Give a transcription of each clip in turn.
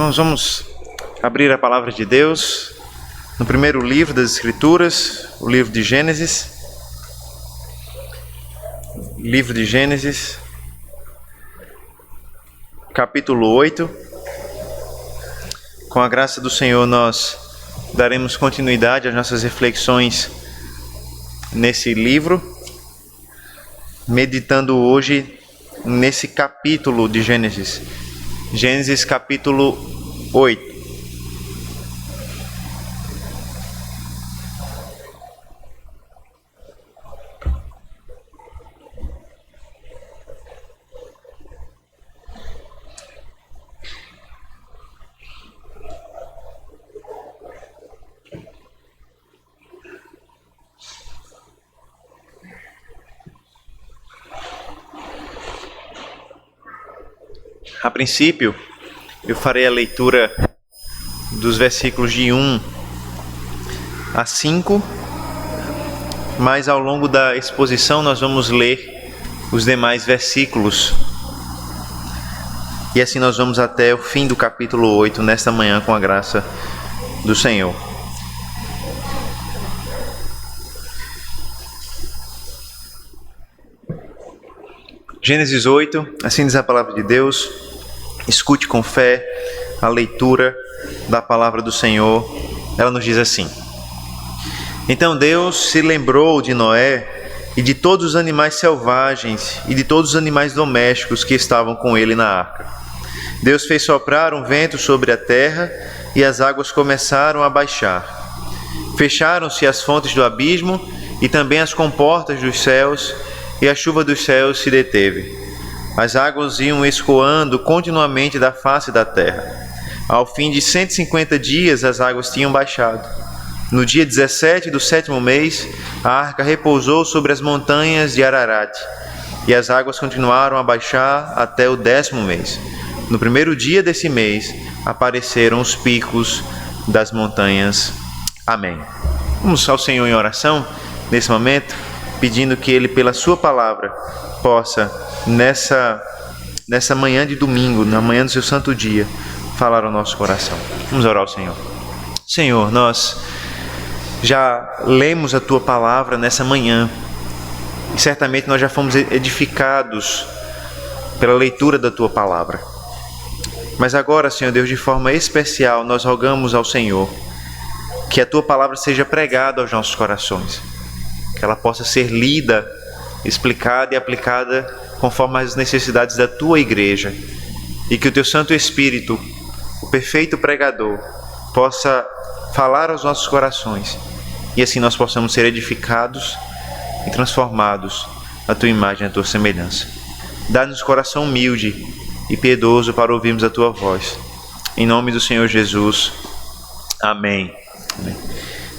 Irmãos, vamos abrir a palavra de Deus no primeiro livro das Escrituras, o livro de Gênesis. Livro de Gênesis, capítulo 8. Com a graça do Senhor, nós daremos continuidade às nossas reflexões nesse livro, meditando hoje nesse capítulo de Gênesis. Gênesis capítulo 8. A princípio, eu farei a leitura dos versículos de 1 a 5, mas ao longo da exposição nós vamos ler os demais versículos. E assim nós vamos até o fim do capítulo 8, nesta manhã, com a graça do Senhor. Gênesis 8, assim diz a palavra de Deus. Escute com fé a leitura da palavra do Senhor. Ela nos diz assim: Então Deus se lembrou de Noé e de todos os animais selvagens e de todos os animais domésticos que estavam com ele na arca. Deus fez soprar um vento sobre a terra e as águas começaram a baixar. Fecharam-se as fontes do abismo e também as comportas dos céus, e a chuva dos céus se deteve. As águas iam escoando continuamente da face da terra. Ao fim de 150 dias, as águas tinham baixado. No dia 17 do 7º mês, a arca repousou sobre as montanhas de Ararat, e as águas continuaram a baixar até o 10º mês. No primeiro dia desse mês, apareceram os picos das montanhas. Amém. Vamos ao Senhor em oração, nesse momento, pedindo que Ele, pela Sua palavra, possa, nessa manhã de domingo, na manhã do seu santo dia, falar ao nosso coração. Vamos orar ao Senhor. Senhor, nós já lemos a Tua palavra nessa manhã, e certamente nós já fomos edificados pela leitura da Tua palavra. Mas agora, Senhor Deus, de forma especial, nós rogamos ao Senhor que a Tua palavra seja pregada aos nossos corações, que ela possa ser lida, explicada e aplicada conforme as necessidades da Tua igreja, e que o Teu Santo Espírito, o perfeito pregador, possa falar aos nossos corações, e assim nós possamos ser edificados e transformados à Tua imagem, à Tua semelhança. Dá-nos coração humilde e piedoso para ouvirmos a Tua voz. Em nome do Senhor Jesus. Amém. Amém.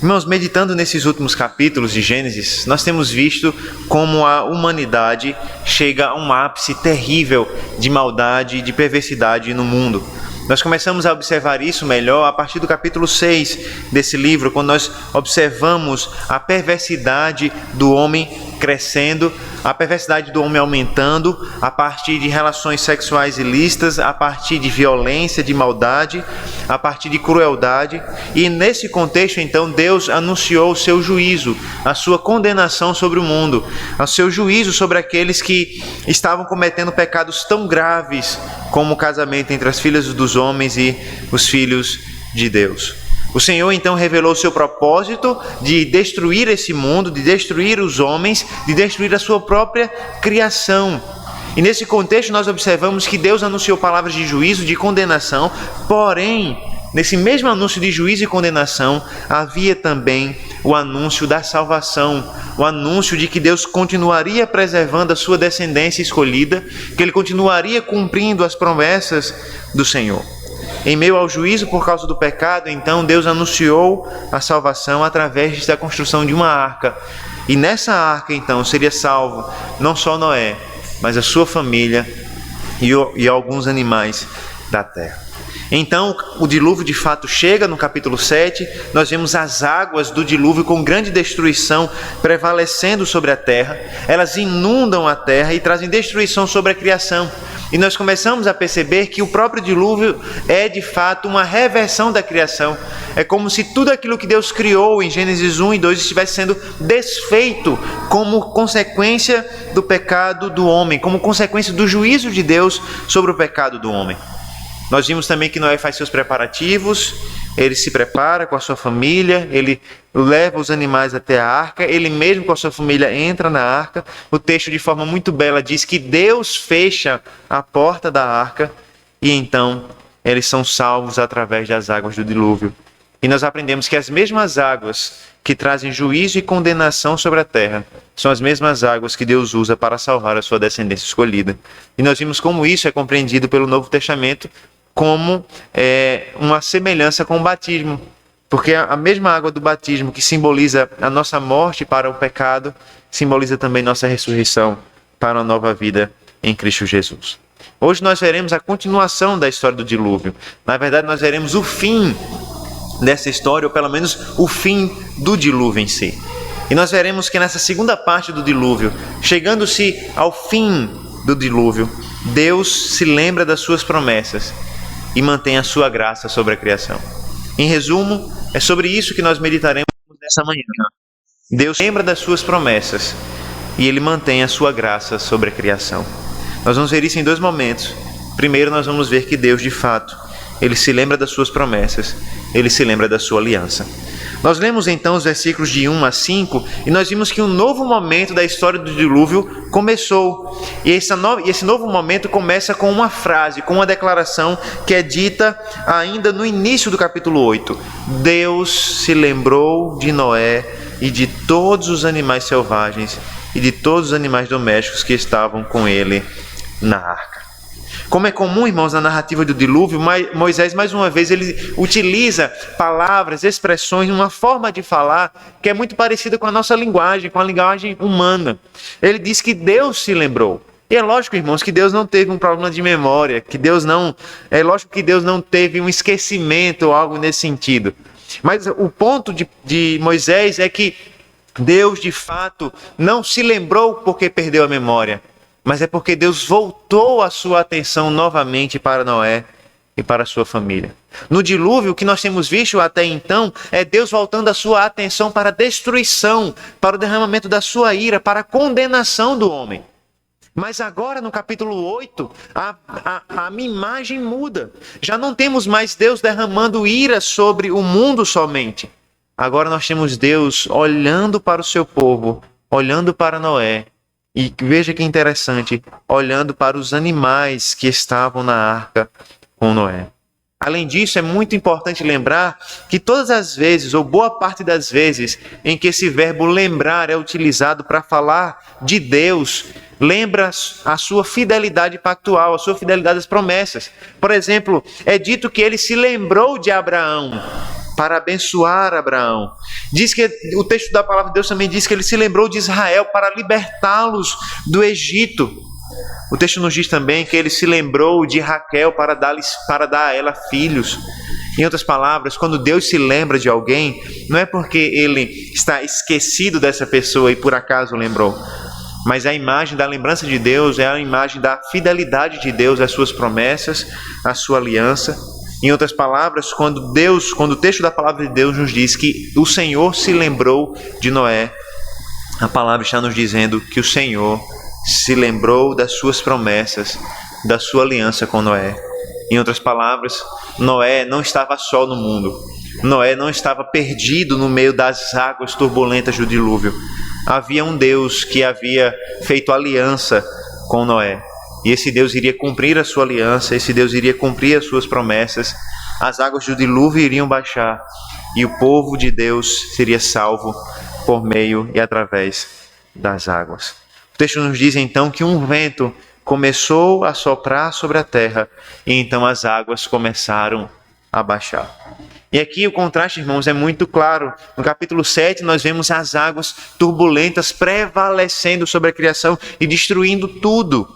Irmãos, meditando nesses últimos capítulos de Gênesis, nós temos visto como a humanidade chega a um ápice terrível de maldade e de perversidade no mundo. Nós começamos a observar isso melhor a partir do capítulo 6 desse livro, quando nós observamos a perversidade do homem crescendo, a perversidade do homem aumentando, a partir de relações sexuais ilícitas, a partir de violência, de maldade, a partir de crueldade. E nesse contexto, então, Deus anunciou o seu juízo, a sua condenação sobre o mundo, o seu juízo sobre aqueles que estavam cometendo pecados tão graves como o casamento entre as filhas dos homens e os filhos de Deus. O Senhor então revelou o seu propósito de destruir esse mundo, de destruir os homens, de destruir a sua própria criação. E nesse contexto nós observamos que Deus anunciou palavras de juízo, de condenação, porém, nesse mesmo anúncio de juízo e condenação, havia também o anúncio da salvação, o anúncio de que Deus continuaria preservando a sua descendência escolhida, que Ele continuaria cumprindo as promessas do Senhor. Em meio ao juízo por causa do pecado, então Deus anunciou a salvação através da construção de uma arca. E nessa arca, então, seria salvo não só Noé, mas a sua família e alguns animais da terra. Então, o dilúvio de fato chega no capítulo 7, nós vemos as águas do dilúvio com grande destruição prevalecendo sobre a terra, elas inundam a terra e trazem destruição sobre a criação. E nós começamos a perceber que o próprio dilúvio é de fato uma reversão da criação. É como se tudo aquilo que Deus criou em Gênesis 1 e 2 estivesse sendo desfeito como consequência do pecado do homem, como consequência do juízo de Deus sobre o pecado do homem. Nós vimos também que Noé faz seus preparativos, ele se prepara com a sua família, ele leva os animais até a arca, ele mesmo com a sua família entra na arca. O texto de forma muito bela diz que Deus fecha a porta da arca e então eles são salvos através das águas do dilúvio. E nós aprendemos que as mesmas águas que trazem juízo e condenação sobre a terra são as mesmas águas que Deus usa para salvar a sua descendência escolhida. E nós vimos como isso é compreendido pelo Novo Testamento como uma semelhança com o batismo. Porque a mesma água do batismo que simboliza a nossa morte para o pecado, simboliza também nossa ressurreição para uma nova vida em Cristo Jesus. Hoje nós veremos a continuação da história do dilúvio. Na verdade, nós veremos o fim dessa história, ou pelo menos o fim do dilúvio em si. E nós veremos que nessa segunda parte do dilúvio, chegando-se ao fim do dilúvio, Deus se lembra das suas promessas e mantém a sua graça sobre a criação. Em resumo, é sobre isso que nós meditaremos nessa manhã. Deus lembra das suas promessas e Ele mantém a sua graça sobre a criação. Nós vamos ver isso em dois momentos. Primeiro, nós vamos ver que Deus, de fato, Ele se lembra das suas promessas, Ele se lembra da sua aliança. Nós lemos então os versículos de 1 a 5 e nós vimos que um novo momento da história do dilúvio começou. E esse novo momento começa com uma frase, com uma declaração que é dita ainda no início do capítulo 8. Deus se lembrou de Noé e de todos os animais selvagens e de todos os animais domésticos que estavam com ele na arca. Como é comum, irmãos, na narrativa do dilúvio, Moisés, mais uma vez, ele utiliza palavras, expressões, uma forma de falar que é muito parecida com a nossa linguagem, com a linguagem humana. Ele diz que Deus se lembrou. E é lógico, irmãos, que Deus não teve um problema de memória, é lógico que Deus não teve um esquecimento ou algo nesse sentido. Mas o ponto de Moisés é que Deus, de fato, não se lembrou porque perdeu a memória, mas é porque Deus voltou a sua atenção novamente para Noé e para a sua família. No dilúvio, o que nós temos visto até então é Deus voltando a sua atenção para a destruição, para o derramamento da sua ira, para a condenação do homem. Mas agora, no capítulo 8, a imagem muda. Já não temos mais Deus derramando ira sobre o mundo somente. Agora nós temos Deus olhando para o seu povo, olhando para Noé. E veja que interessante, olhando para os animais que estavam na arca com Noé. Além disso, é muito importante lembrar que todas as vezes, ou boa parte das vezes, em que esse verbo lembrar é utilizado para falar de Deus, lembra a sua fidelidade pactual, a sua fidelidade às promessas. Por exemplo, é dito que ele se lembrou de Abraão para abençoar Abraão. Diz que o texto da palavra de Deus também diz que ele se lembrou de Israel para libertá-los do Egito. O texto nos diz também que ele se lembrou de Raquel para dar a ela filhos. Em outras palavras, quando Deus se lembra de alguém, não é porque ele está esquecido dessa pessoa e por acaso lembrou, mas a imagem da lembrança de Deus é a imagem da fidelidade de Deus às suas promessas, à sua aliança. Em outras palavras, quando o texto da palavra de Deus nos diz que o Senhor se lembrou de Noé, a palavra está nos dizendo que o Senhor se lembrou das suas promessas, da sua aliança com Noé. Em outras palavras, Noé não estava só no mundo. Noé não estava perdido no meio das águas turbulentas do dilúvio. Havia um Deus que havia feito aliança com Noé. E esse Deus iria cumprir a sua aliança, esse Deus iria cumprir as suas promessas. As águas do dilúvio iriam baixar e o povo de Deus seria salvo por meio e através das águas. O texto nos diz então que um vento começou a soprar sobre a terra e então as águas começaram a baixar. E aqui o contraste, irmãos, é muito claro. No capítulo 7 nós vemos as águas turbulentas prevalecendo sobre a criação e destruindo tudo.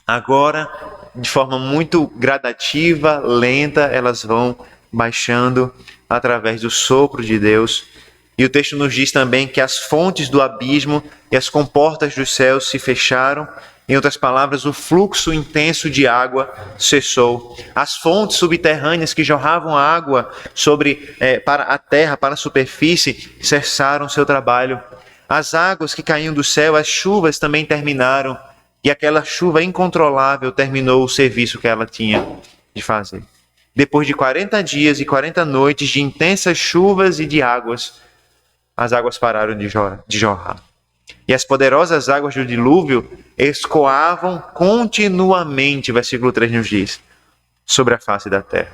Agora, de forma muito gradativa, lenta, elas vão baixando através do sopro de Deus. E o texto nos diz também que as fontes do abismo e as comportas dos céus se fecharam. Em outras palavras, o fluxo intenso de água cessou. As fontes subterrâneas que jorravam água para a terra, para a superfície, cessaram seu trabalho. As águas que caíam do céu, as chuvas também terminaram. E aquela chuva incontrolável terminou o serviço que ela tinha de fazer. Depois de 40 dias e 40 noites de intensas chuvas e de águas, as águas pararam de jorrar. E as poderosas águas do dilúvio escoavam continuamente, versículo 3 nos diz, sobre a face da terra.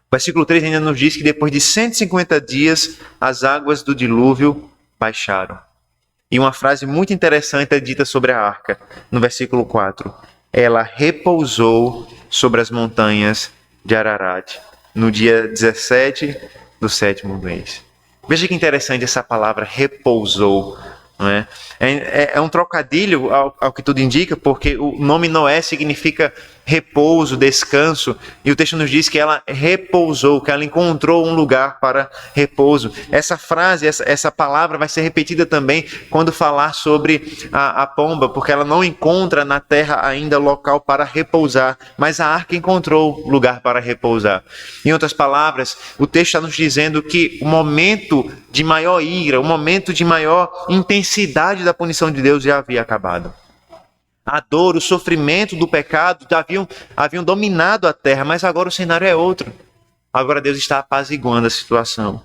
O versículo 3 ainda nos diz que depois de 150 dias, as águas do dilúvio baixaram. E uma frase muito interessante é dita sobre a arca, no versículo 4. Ela repousou sobre as montanhas de Ararat, no dia 17 do 7º mês. Veja que interessante essa palavra repousou. Não é? É um trocadilho ao que tudo indica, porque o nome Noé significa repouso, descanso, e o texto nos diz que ela repousou, que ela encontrou um lugar para repouso. Essa frase, essa palavra vai ser repetida também quando falar sobre a pomba, porque ela não encontra na terra ainda local para repousar, mas a arca encontrou lugar para repousar. Em outras palavras, o texto está nos dizendo que o momento de maior ira, o momento de maior intensidade da punição de Deus já havia acabado. A dor, o sofrimento do pecado haviam dominado a terra, mas agora o cenário é outro. Agora Deus está apaziguando a situação.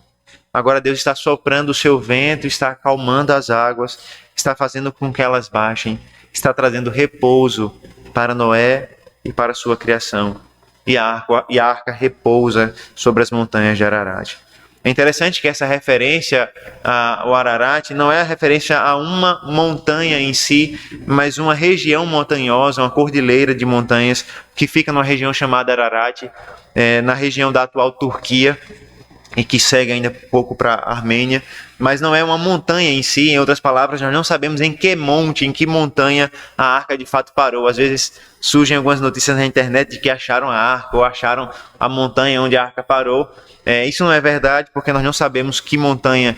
Agora Deus está soprando o seu vento, está acalmando as águas, está fazendo com que elas baixem, está trazendo repouso para Noé e para a sua criação. E a arca repousa sobre as montanhas de Ararat. É interessante que essa referência ao Ararat não é a referência a uma montanha em si, mas uma região montanhosa, uma cordilheira de montanhas que fica numa região chamada Ararat, na região da atual Turquia, e que segue ainda um pouco para a Armênia, mas não é uma montanha em si. Em outras palavras, nós não sabemos em que monte, em que montanha a arca de fato parou. Às vezes surgem algumas notícias na internet de que acharam a arca ou acharam a montanha onde a arca parou. Isso não é verdade, porque nós não sabemos que montanha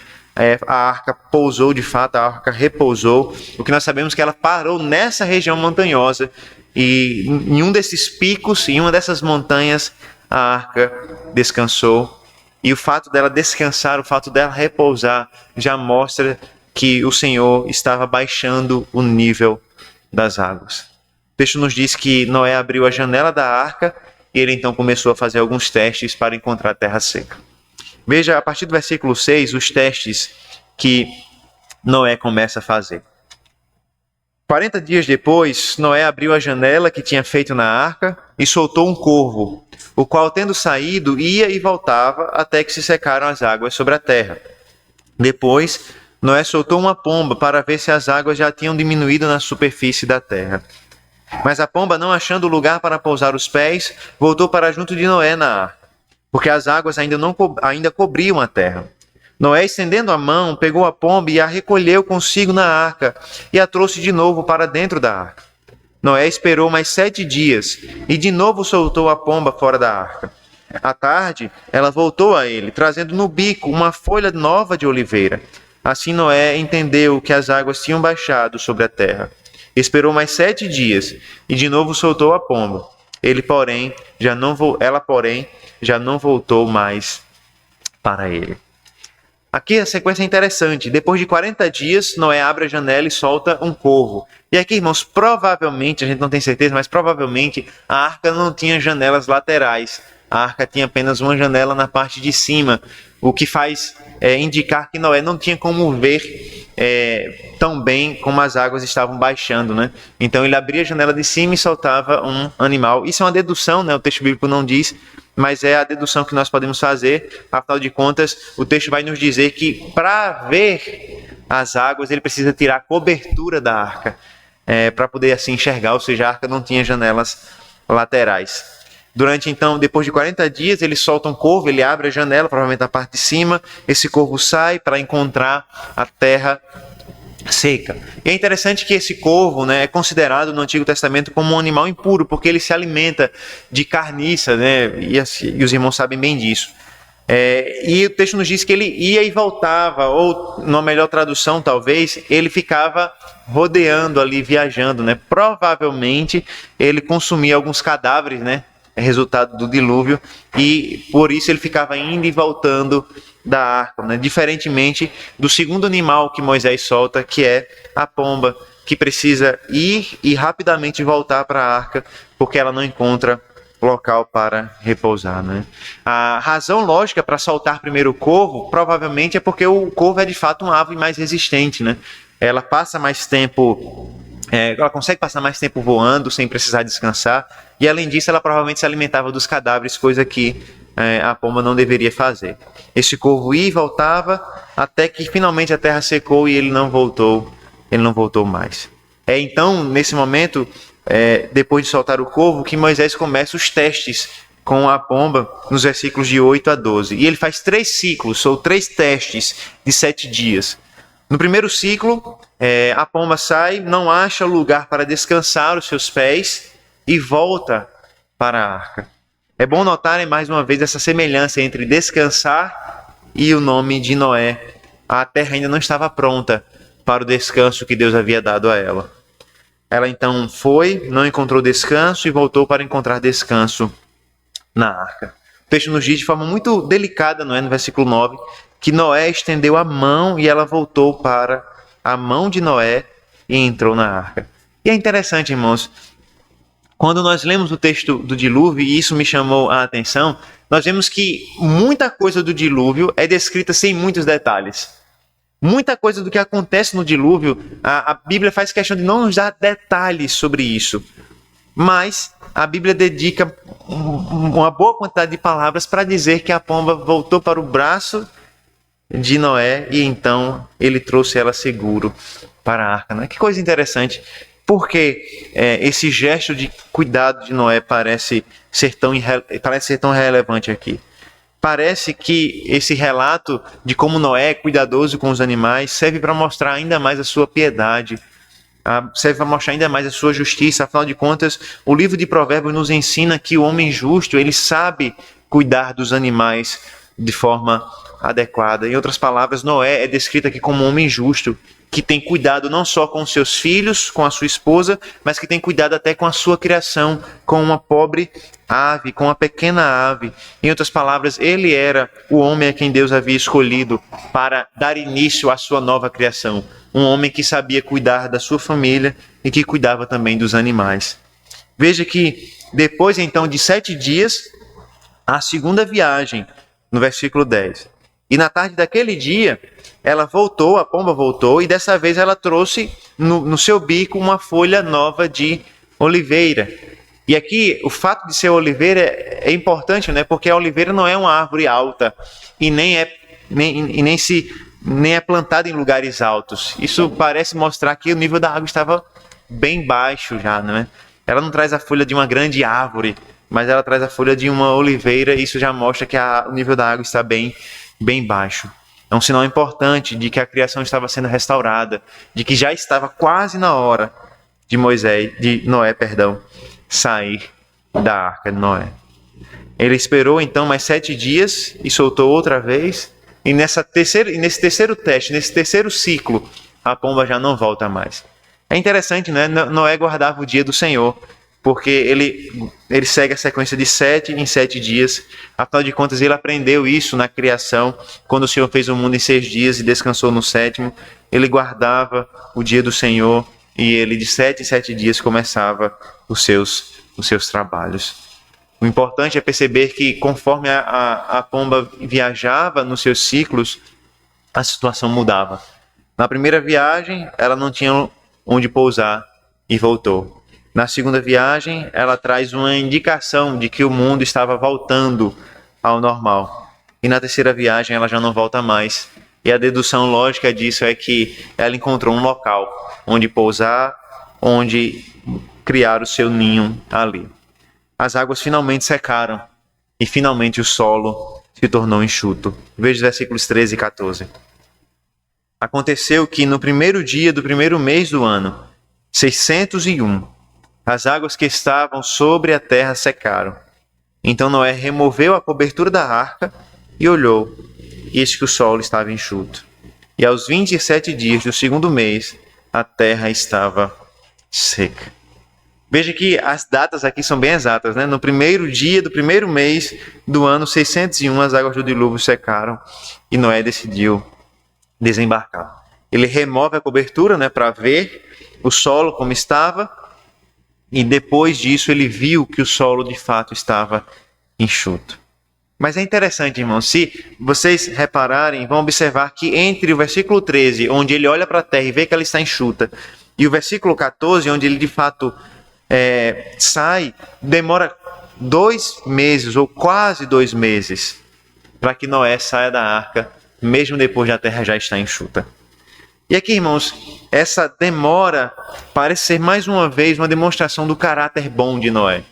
a arca pousou de fato, a arca repousou. O que nós sabemos é que ela parou nessa região montanhosa e em um desses picos, em uma dessas montanhas, a arca descansou. E o fato dela descansar, o fato dela repousar, já mostra que o Senhor estava baixando o nível das águas. O texto nos diz que Noé abriu a janela da arca e ele então começou a fazer alguns testes para encontrar terra seca. Veja, a partir do versículo 6, os testes que Noé começa a fazer. 40 dias depois, Noé abriu a janela que tinha feito na arca e soltou um corvo, o qual, tendo saído, ia e voltava até que se secaram as águas sobre a terra. Depois, Noé soltou uma pomba para ver se as águas já tinham diminuído na superfície da terra. Mas a pomba, não achando lugar para pousar os pés, voltou para junto de Noé na arca, porque as águas ainda cobriam a terra. Noé, estendendo a mão, pegou a pomba e a recolheu consigo na arca e a trouxe de novo para dentro da arca. Noé esperou mais 7 dias e de novo soltou a pomba fora da arca. À tarde, ela voltou a ele, trazendo no bico uma folha nova de oliveira. Assim Noé entendeu que as águas tinham baixado sobre a terra. Esperou mais 7 dias e de novo soltou a pomba. Ela, porém, já não voltou mais para ele. Aqui a sequência é interessante. Depois de 40 dias, Noé abre a janela e solta um corvo. E aqui, irmãos, provavelmente, a gente não tem certeza, mas provavelmente a arca não tinha janelas laterais. A arca tinha apenas uma janela na parte de cima, o que faz indicar que Noé não tinha como ver tão bem como as águas estavam baixando, né? Então ele abria a janela de cima e soltava um animal. Isso é uma dedução, né? O texto bíblico não diz, mas é a dedução que nós podemos fazer. Afinal de contas, o texto vai nos dizer que para ver as águas ele precisa tirar a cobertura da arca para poder assim enxergar, ou seja, a arca não tinha janelas laterais. Depois de 40 dias, ele solta um corvo, ele abre a janela, provavelmente na parte de cima. Esse corvo sai para encontrar a terra seca. E é interessante que esse corvo, né, é considerado no Antigo Testamento como um animal impuro, porque ele se alimenta de carniça, né, e os irmãos sabem bem disso. E o texto nos diz que ele ia e voltava, ou, numa melhor tradução talvez, ele ficava rodeando ali, viajando, né? Provavelmente ele consumia alguns cadáveres, né? Resultado do dilúvio, e por isso ele ficava indo e voltando da arca, né? Diferentemente do segundo animal que Moisés solta, que é a pomba, que precisa ir e rapidamente voltar para a arca, porque ela não encontra local para repousar, né? A razão lógica para soltar primeiro o corvo provavelmente é porque o corvo é de fato uma ave mais resistente, né? Ela passa mais tempo, ela consegue passar mais tempo voando sem precisar descansar, e além disso ela provavelmente se alimentava dos cadáveres, coisa que a pomba não deveria fazer. Esse corvo ia e voltava até que finalmente a terra secou e ele não voltou mais. Então, nesse momento, depois de soltar o corvo, que Moisés começa os testes com a pomba nos versículos de 8 a 12. E ele faz 3 ciclos, ou 3 testes de 7 dias. No primeiro ciclo, a pomba sai, não acha lugar para descansar os seus pés e volta para a arca. É bom notar mais uma vez essa semelhança entre descansar e o nome de Noé. A terra ainda não estava pronta para o descanso que Deus havia dado a ela. Ela então foi, não encontrou descanso e voltou para encontrar descanso na arca. O texto nos diz de forma muito delicada, não é? No versículo 9, que Noé estendeu a mão e ela voltou para a mão de Noé e entrou na arca. E é interessante, irmãos, quando nós lemos o texto do dilúvio, e isso me chamou a atenção, nós vemos que muita coisa do dilúvio é descrita sem muitos detalhes. Muita coisa do que acontece no dilúvio, a Bíblia faz questão de não nos dar detalhes sobre isso. Mas a Bíblia dedica uma boa quantidade de palavras para dizer que a pomba voltou para o braço de Noé e então ele trouxe ela seguro para a arca. Né? Que coisa interessante. Porque esse gesto de cuidado de Noé parece ser tão relevante aqui. Parece que esse relato de como Noé é cuidadoso com os animais serve para mostrar ainda mais a sua piedade, serve para mostrar ainda mais a sua justiça. Afinal de contas, o livro de Provérbios nos ensina que o homem justo, ele sabe cuidar dos animais de forma adequada. Em outras palavras, Noé é descrito aqui como um homem justo, que tem cuidado não só com seus filhos, com a sua esposa, mas que tem cuidado até com a sua criação, com uma pobre ave, com uma pequena ave. Em outras palavras, ele era o homem a quem Deus havia escolhido para dar início à sua nova criação. Um homem que sabia cuidar da sua família e que cuidava também dos animais. Veja que depois então de 7 dias, a segunda viagem, no versículo 10. E na tarde daquele dia, ela voltou, a pomba voltou, e dessa vez ela trouxe no seu bico uma folha nova de oliveira. E aqui, o fato de ser oliveira é importante, né? Porque a oliveira não é uma árvore alta e nem é plantada em lugares altos. Isso parece mostrar que o nível da água estava bem baixo já, né? Ela não traz a folha de uma grande árvore, mas ela traz a folha de uma oliveira, e isso já mostra que o nível da água está bem baixo. É um sinal importante de que a criação estava sendo restaurada, de que já estava quase na hora de Noé, sair da arca de Noé. Ele esperou então mais 7 dias e soltou outra vez, e nesse terceiro teste, nesse terceiro ciclo, a pomba já não volta mais. É interessante, né? Noé guardava o dia do Senhor, porque ele segue a sequência de 7 em 7 dias. Afinal de contas, ele aprendeu isso na criação, quando o Senhor fez o mundo em 6 dias e descansou no 7º. Ele guardava o dia do Senhor e ele de 7 em 7 dias começava os seus trabalhos. O importante é perceber que conforme a pomba viajava nos seus ciclos, a situação mudava. Na primeira viagem, ela não tinha onde pousar e voltou. Na segunda viagem, ela traz uma indicação de que o mundo estava voltando ao normal. E na terceira viagem, ela já não volta mais. E a dedução lógica disso é que ela encontrou um local onde pousar, onde criar o seu ninho ali. As águas finalmente secaram e finalmente o solo se tornou enxuto. Veja os versículos 13 e 14. Aconteceu que no primeiro dia do primeiro mês do ano, 601, as águas que estavam sobre a terra secaram. Então Noé removeu a cobertura da arca e olhou, e eis que o solo estava enxuto. E aos 27 dias do segundo mês, a terra estava seca. Veja que as datas aqui são bem exatas, né? No primeiro dia do primeiro mês do ano 601, as águas do dilúvio secaram e Noé decidiu desembarcar. Ele remove a cobertura, né, para ver o solo como estava, e depois disso ele viu que o solo de fato estava enxuto. Mas é interessante, irmãos, se vocês repararem, vão observar que entre o versículo 13, onde ele olha para a terra e vê que ela está enxuta, e o versículo 14, onde ele de fato sai, demora 2 meses ou quase 2 meses para que Noé saia da arca, mesmo depois da terra já estar enxuta. E aqui, irmãos, essa demora parece ser mais uma vez uma demonstração do caráter bom de Noé,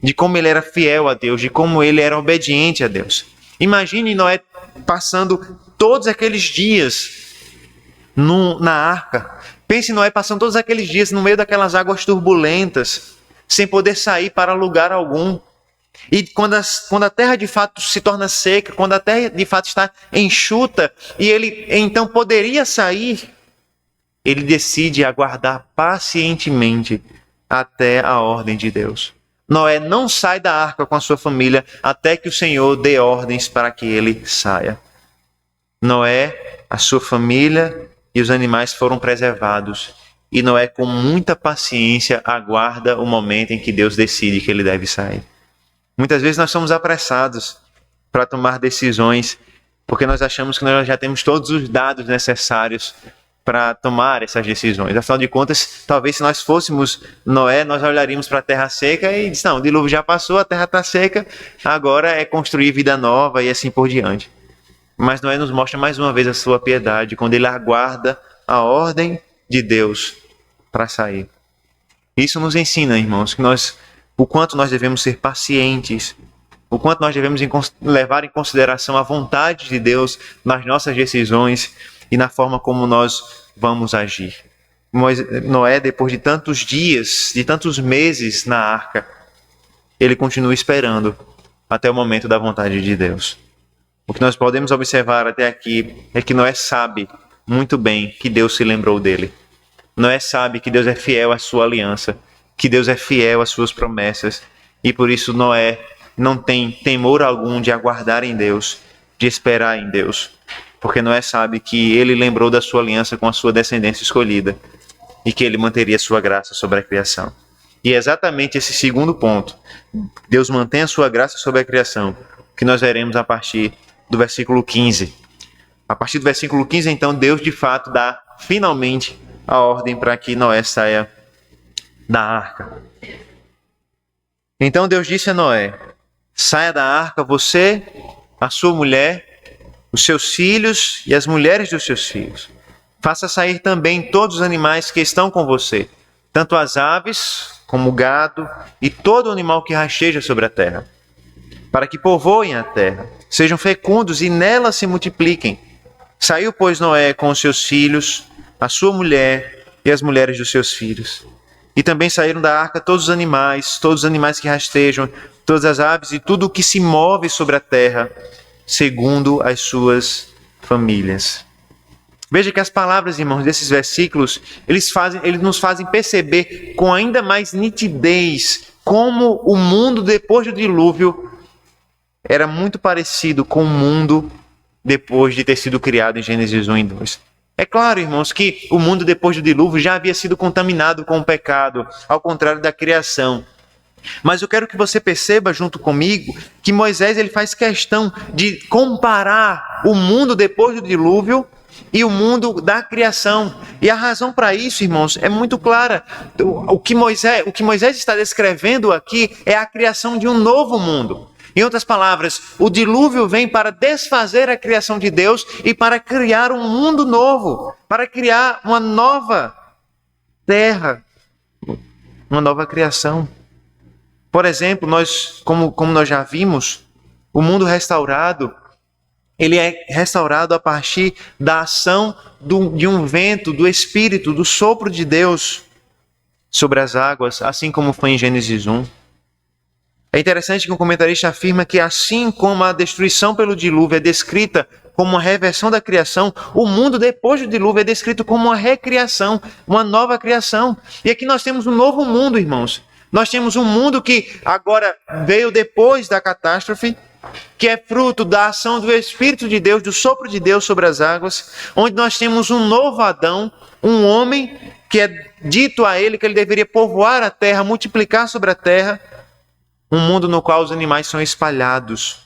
de como ele era fiel a Deus, de como ele era obediente a Deus. Imagine Noé passando todos aqueles dias na arca. Pense em Noé passando todos aqueles dias no meio daquelas águas turbulentas, sem poder sair para lugar algum. E quando a terra de fato se torna seca, quando a terra de fato está enxuta, e ele então poderia sair, ele decide aguardar pacientemente até a ordem de Deus. Noé não sai da arca com a sua família até que o Senhor dê ordens para que ele saia. Noé, a sua família e os animais foram preservados. E Noé, com muita paciência, aguarda o momento em que Deus decide que ele deve sair. Muitas vezes nós somos apressados para tomar decisões, porque nós achamos que nós já temos todos os dados necessários para tomar essas decisões. Afinal de contas, talvez se nós fôssemos Noé, nós olharíamos para a terra seca e diz, não, o dilúvio já passou, a terra está seca, agora é construir vida nova e assim por diante. Mas Noé nos mostra mais uma vez a sua piedade, quando ele aguarda a ordem de Deus para sair. Isso nos ensina, irmãos, que o quanto nós devemos ser pacientes, o quanto nós devemos levar em consideração a vontade de Deus nas nossas decisões e na forma como nós vamos agir. Noé, depois de tantos dias, de tantos meses na arca, ele continua esperando até o momento da vontade de Deus. O que nós podemos observar até aqui é que Noé sabe muito bem que Deus se lembrou dele. Noé sabe que Deus é fiel à sua aliança, que Deus é fiel às suas promessas, e por isso Noé não tem temor algum de aguardar em Deus, de esperar em Deus, porque Noé sabe que ele lembrou da sua aliança com a sua descendência escolhida e que ele manteria sua graça sobre a criação. E é exatamente esse segundo ponto, Deus mantém a sua graça sobre a criação, que nós veremos a partir do versículo 15. A partir do versículo 15, então, Deus de fato dá finalmente a ordem para que Noé saia da arca. Então Deus disse a Noé, saia da arca você, a sua mulher, os seus filhos e as mulheres dos seus filhos. Faça sair também todos os animais que estão com você, tanto as aves como o gado e todo animal que rasteja sobre a terra, para que povoem a terra, sejam fecundos e nela se multipliquem. Saiu, pois, Noé com os seus filhos, a sua mulher e as mulheres dos seus filhos. E também saíram da arca todos os animais que rastejam, todas as aves e tudo o que se move sobre a terra, segundo as suas famílias. Veja que as palavras, irmãos, desses versículos, eles nos fazem perceber com ainda mais nitidez como o mundo depois do dilúvio era muito parecido com o mundo depois de ter sido criado em Gênesis 1 e 2. É claro, irmãos, que o mundo depois do dilúvio já havia sido contaminado com o pecado, ao contrário da criação. Mas eu quero que você perceba junto comigo que Moisés ele faz questão de comparar o mundo depois do dilúvio e o mundo da criação. E a razão para isso, irmãos, é muito clara. O que Moisés está descrevendo aqui é a criação de um novo mundo. Em outras palavras, o dilúvio vem para desfazer a criação de Deus e para criar um mundo novo, para criar uma nova terra, uma nova criação. Por exemplo, como nós já vimos, o mundo restaurado, ele é restaurado a partir da ação de um vento, do Espírito, do sopro de Deus sobre as águas, assim como foi em Gênesis 1. É interessante que o comentarista afirma que assim como a destruição pelo dilúvio é descrita como uma reversão da criação, o mundo depois do dilúvio é descrito como uma recriação, uma nova criação. E aqui nós temos um novo mundo, irmãos. Nós temos um mundo que agora veio depois da catástrofe, que é fruto da ação do Espírito de Deus, do sopro de Deus sobre as águas, onde nós temos um novo Adão, um homem que é dito a ele que ele deveria povoar a terra, multiplicar sobre a terra, um mundo no qual os animais são espalhados.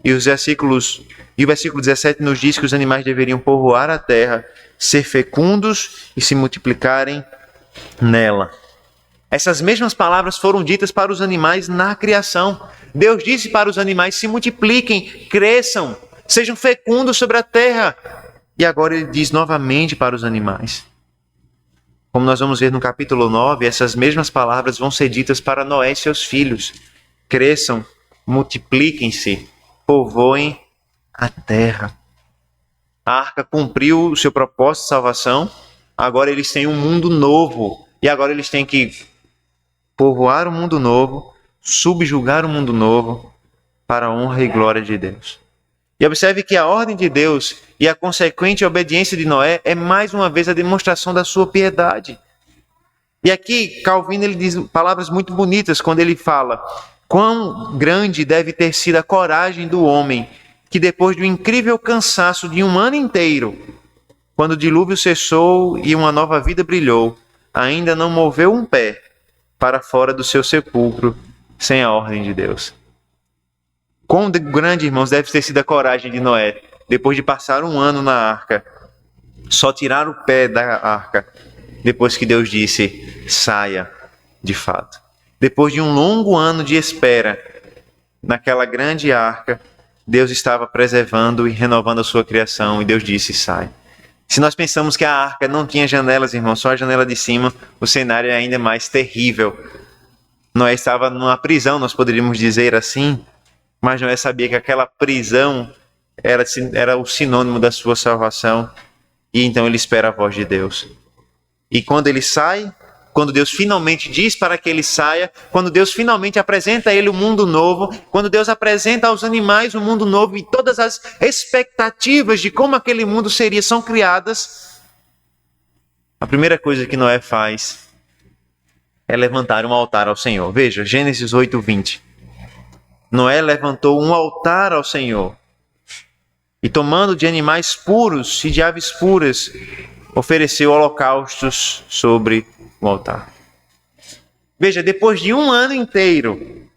E o versículo 17 nos diz que os animais deveriam povoar a terra, ser fecundos e se multiplicarem nela. Essas mesmas palavras foram ditas para os animais na criação. Deus disse para os animais: se multipliquem, cresçam, sejam fecundos sobre a terra. E agora ele diz novamente para os animais. Como nós vamos ver no capítulo 9, essas mesmas palavras vão ser ditas para Noé e seus filhos. Cresçam, multipliquem-se, povoem a terra. A arca cumpriu o seu propósito de salvação. Agora eles têm um mundo novo. E agora eles têm que povoar o mundo novo, subjugar o mundo novo para a honra e glória de Deus. E observe que a ordem de Deus e a consequente obediência de Noé é mais uma vez a demonstração da sua piedade. E aqui Calvino ele diz palavras muito bonitas quando ele fala: quão grande deve ter sido a coragem do homem que depois do incrível cansaço de um ano inteiro, quando o dilúvio cessou e uma nova vida brilhou, ainda não moveu um pé para fora do seu sepulcro sem a ordem de Deus. Quão grande, irmãos, deve ter sido a coragem de Noé, depois de passar um ano na arca, só tirar o pé da arca, depois que Deus disse: saia de fato. Depois de um longo ano de espera, naquela grande arca, Deus estava preservando e renovando a sua criação, e Deus disse: sai. Se nós pensamos que a arca não tinha janelas, irmãos, só a janela de cima, o cenário é ainda mais terrível. Noé estava numa prisão, nós poderíamos dizer assim, mas Noé sabia que aquela prisão era o sinônimo da sua salvação, e então ele espera a voz de Deus. E quando ele sai, quando Deus finalmente diz para que ele saia, quando Deus finalmente apresenta a ele o mundo novo, quando Deus apresenta aos animais o mundo novo e todas as expectativas de como aquele mundo seria são criadas, a primeira coisa que Noé faz é levantar um altar ao Senhor. Veja, Gênesis 8:20. Noé levantou um altar ao Senhor e, tomando de animais puros e de aves puras, ofereceu holocaustos sobre o altar. Veja, depois de um ano inteiro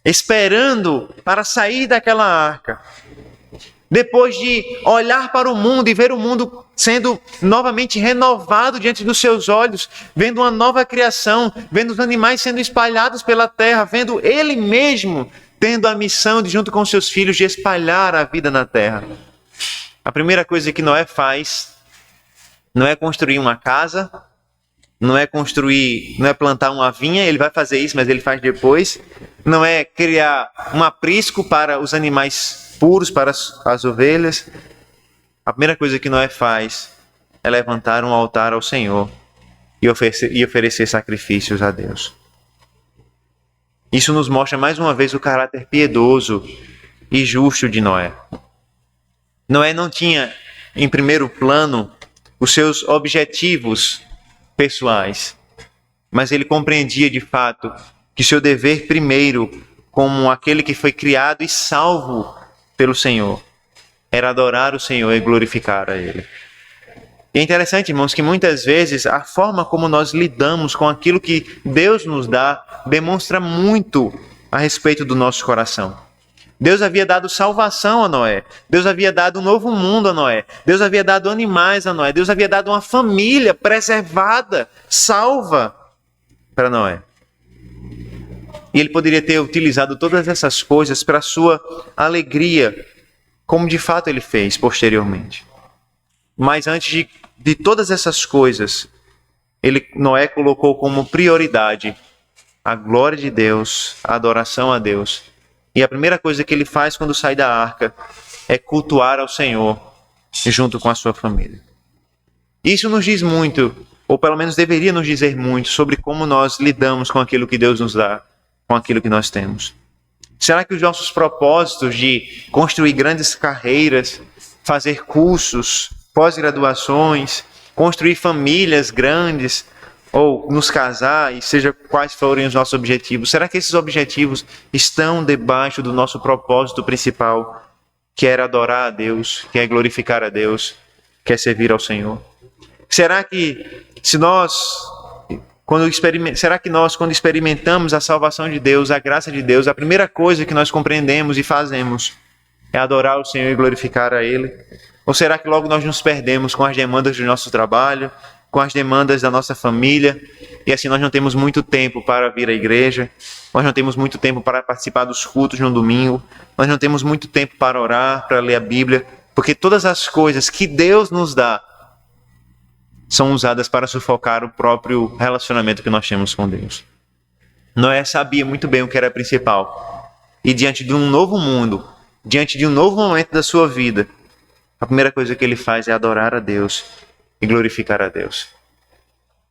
esperando para sair daquela arca, depois de olhar para o mundo e ver o mundo sendo novamente renovado diante dos seus olhos, vendo uma nova criação, vendo os animais sendo espalhados pela terra, vendo ele mesmo tendo a missão de, junto com seus filhos, de espalhar a vida na terra. A primeira coisa que Noé faz não é construir uma casa, não é plantar uma vinha, ele vai fazer isso, mas ele faz depois. Não é criar um aprisco para os animais puros, para as ovelhas. A primeira coisa que Noé faz é levantar um altar ao Senhor e oferecer sacrifícios a Deus. Isso nos mostra mais uma vez o caráter piedoso e justo de Noé. Noé não tinha em primeiro plano os seus objetivos pessoais, mas ele compreendia de fato que seu dever primeiro, como aquele que foi criado e salvo pelo Senhor, era adorar o Senhor e glorificar a Ele. E é interessante, irmãos, que muitas vezes a forma como nós lidamos com aquilo que Deus nos dá demonstra muito a respeito do nosso coração. Deus havia dado salvação a Noé. Deus havia dado um novo mundo a Noé. Deus havia dado animais a Noé. Deus havia dado uma família preservada, salva para Noé. E ele poderia ter utilizado todas essas coisas para a sua alegria, como de fato ele fez posteriormente. Mas antes de todas essas coisas, Noé colocou como prioridade a glória de Deus, a adoração a Deus. E a primeira coisa que ele faz quando sai da arca é cultuar ao Senhor junto com a sua família. Isso nos diz muito, ou pelo menos deveria nos dizer muito, sobre como nós lidamos com aquilo que Deus nos dá, com aquilo que nós temos. Será que os nossos propósitos de construir grandes carreiras, fazer cursos, pós-graduações, construir famílias grandes, ou nos casar, e seja quais forem os nossos objetivos, será que esses objetivos estão debaixo do nosso propósito principal, que era adorar a Deus, que é glorificar a Deus, que é servir ao Senhor? Será que quando experimentamos a salvação de Deus, a graça de Deus, a primeira coisa que nós compreendemos e fazemos é adorar o Senhor e glorificar a Ele? Ou será que logo nós nos perdemos com as demandas do nosso trabalho, com as demandas da nossa família, e assim nós não temos muito tempo para vir à igreja, nós não temos muito tempo para participar dos cultos no domingo, nós não temos muito tempo para orar, para ler a Bíblia, porque todas as coisas que Deus nos dá são usadas para sufocar o próprio relacionamento que nós temos com Deus. Noé sabia muito bem o que era principal. E diante de um novo mundo, diante de um novo momento da sua vida, a primeira coisa que ele faz é adorar a Deus e glorificar a Deus.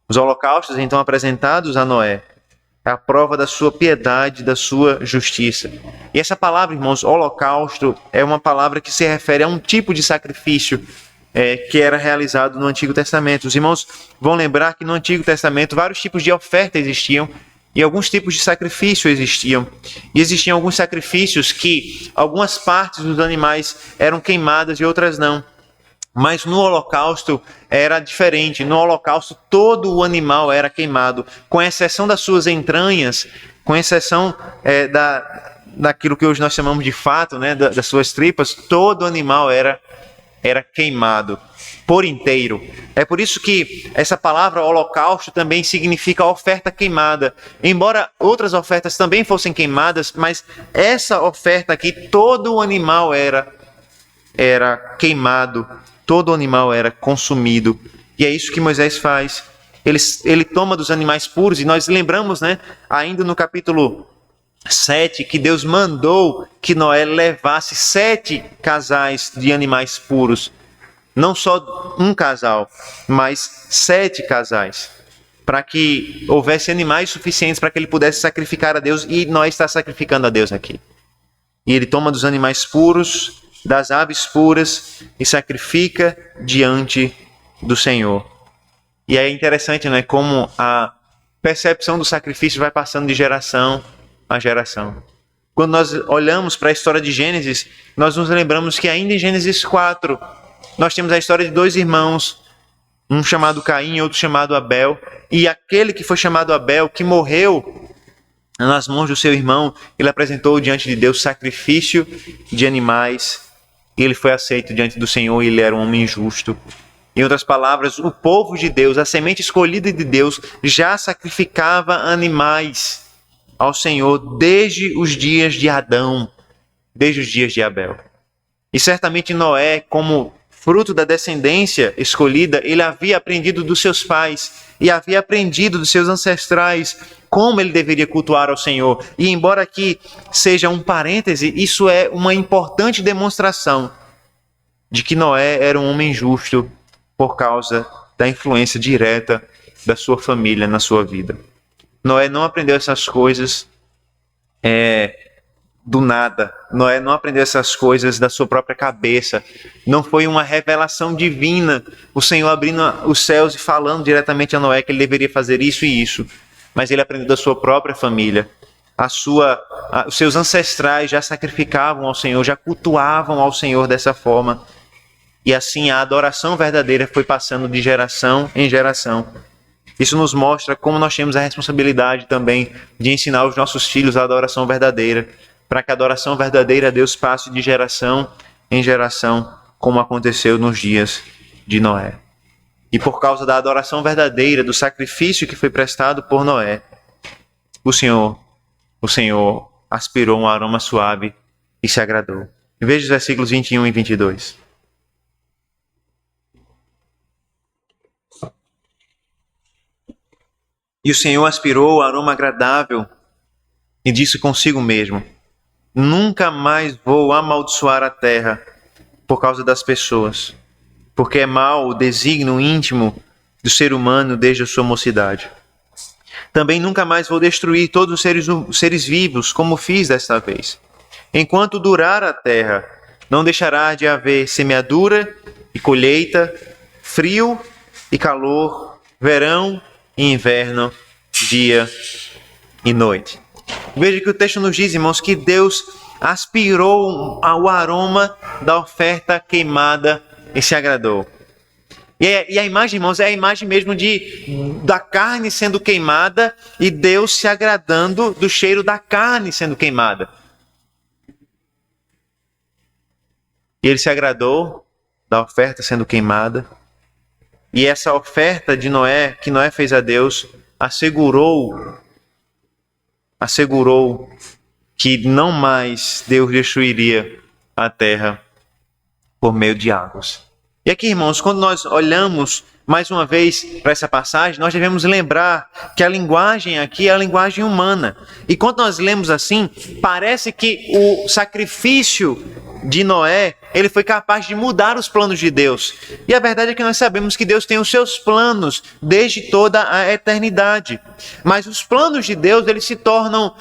Os holocaustos, então, apresentados a Noé, é a prova da sua piedade, da sua justiça. E essa palavra, irmãos, holocausto, é uma palavra que se refere a um tipo de sacrifício que era realizado no Antigo Testamento. Os irmãos vão lembrar que no Antigo Testamento vários tipos de oferta existiam e alguns tipos de sacrifício existiam. E existiam alguns sacrifícios que algumas partes dos animais eram queimadas e outras não. Mas no holocausto era diferente. No holocausto todo o animal era queimado, com exceção das suas entranhas, com exceção daquilo que hoje nós chamamos de fato, né, das suas tripas, todo animal era queimado por inteiro. É por isso que essa palavra holocausto também significa oferta queimada. Embora outras ofertas também fossem queimadas, mas essa oferta aqui, todo o animal era queimado, todo o animal era consumido. E é isso que Moisés faz. Ele toma dos animais puros, e nós lembramos, né, ainda no capítulo 7, que Deus mandou que Noé levasse 7 casais de animais puros. Não só um casal, mas 7 casais. Para que houvesse animais suficientes para que ele pudesse sacrificar a Deus. E Noé está sacrificando a Deus aqui. E ele toma dos animais puros, das aves puras, e sacrifica diante do Senhor. E é interessante, né, como a percepção do sacrifício vai passando de geração a geração. Quando nós olhamos para a história de Gênesis, nós nos lembramos que ainda em Gênesis 4, nós temos a história de 2 irmãos, um chamado Caim e outro chamado Abel. E aquele que foi chamado Abel, que morreu nas mãos do seu irmão, ele apresentou diante de Deus sacrifício de animais, e ele foi aceito diante do Senhor, e ele era um homem justo. Em outras palavras, o povo de Deus, a semente escolhida de Deus, já sacrificava animais ao Senhor desde os dias de Adão, desde os dias de Abel. E certamente Noé, como fruto da descendência escolhida, ele havia aprendido dos seus pais e havia aprendido dos seus ancestrais como ele deveria cultuar ao Senhor. E embora aqui seja um parêntese, isso é uma importante demonstração de que Noé era um homem justo por causa da influência direta da sua família na sua vida. Noé não aprendeu essas coisas do nada. Noé não aprendeu essas coisas da sua própria cabeça. Não foi uma revelação divina, o Senhor abrindo os céus e falando diretamente a Noé que ele deveria fazer isso e isso. Mas ele aprendeu da sua própria família. Os seus ancestrais já sacrificavam ao Senhor, já cultuavam ao Senhor dessa forma. E assim a adoração verdadeira foi passando de geração em geração. Isso nos mostra como nós temos a responsabilidade também de ensinar os nossos filhos a adoração verdadeira, para que a adoração verdadeira a Deus passe de geração em geração, como aconteceu nos dias de Noé. E por causa da adoração verdadeira, do sacrifício que foi prestado por Noé, o Senhor aspirou um aroma suave e se agradou. Veja os versículos 21 e 22. E o Senhor aspirou o aroma agradável e disse consigo mesmo: nunca mais vou amaldiçoar a terra por causa das pessoas, porque é mau o desígnio íntimo do ser humano desde a sua mocidade. Também nunca mais vou destruir todos os seres vivos, como fiz desta vez. Enquanto durar a terra, não deixará de haver semeadura e colheita, frio e calor, verão e inverno, dia e noite. Veja que o texto nos diz, irmãos, que Deus aspirou ao aroma da oferta queimada e se agradou. E a imagem, irmãos, é a imagem mesmo da carne sendo queimada e Deus se agradando do cheiro da carne sendo queimada. E ele se agradou da oferta sendo queimada. E essa oferta de Noé, que Noé fez a Deus, assegurou que não mais Deus destruiria a terra por meio de águas. E aqui, irmãos, quando nós olhamos mais uma vez para essa passagem, nós devemos lembrar que a linguagem aqui é a linguagem humana. E quando nós lemos assim, parece que o sacrifício de Noé, ele foi capaz de mudar os planos de Deus. E a verdade é que nós sabemos que Deus tem os seus planos desde toda a eternidade. Mas os planos de Deus, eles se tornam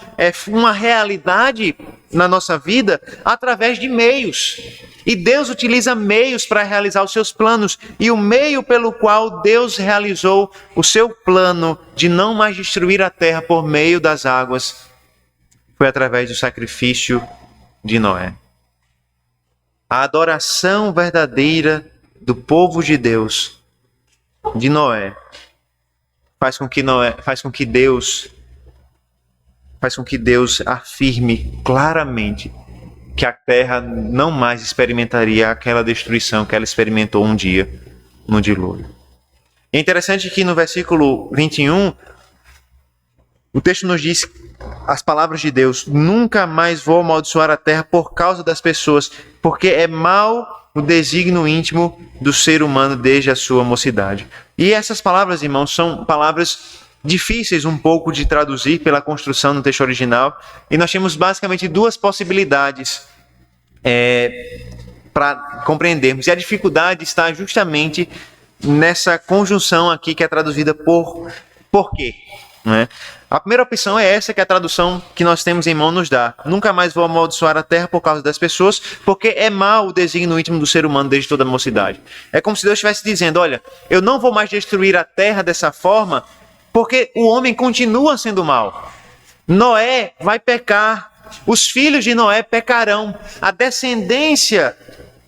uma realidade na nossa vida através de meios. E Deus utiliza meios para realizar os seus planos. E o meio pelo qual Deus realizou o seu plano de não mais destruir a terra por meio das águas foi através do sacrifício de Noé. A adoração verdadeira do povo de Deus, de Noé, faz com que Deus afirme claramente que a terra não mais experimentaria aquela destruição que ela experimentou um dia no dilúvio. É interessante que no versículo 21, o texto nos diz as palavras de Deus: nunca mais vou amaldiçoar a terra por causa das pessoas, porque é mau o desígnio íntimo do ser humano desde a sua mocidade. E essas palavras, irmãos, são palavras difíceis um pouco de traduzir pela construção no texto original, e nós temos basicamente duas possibilidades para compreendermos. E a dificuldade está justamente nessa conjunção aqui que é traduzida por quê? Não é? A primeira opção é essa que a tradução que nós temos em mão nos dá. Nunca mais vou amaldiçoar a terra por causa das pessoas, porque é mau o desígnio íntimo do ser humano desde toda a mocidade. É como se Deus estivesse dizendo: olha, eu não vou mais destruir a terra dessa forma, porque o homem continua sendo mau. Noé vai pecar, os filhos de Noé pecarão, a descendência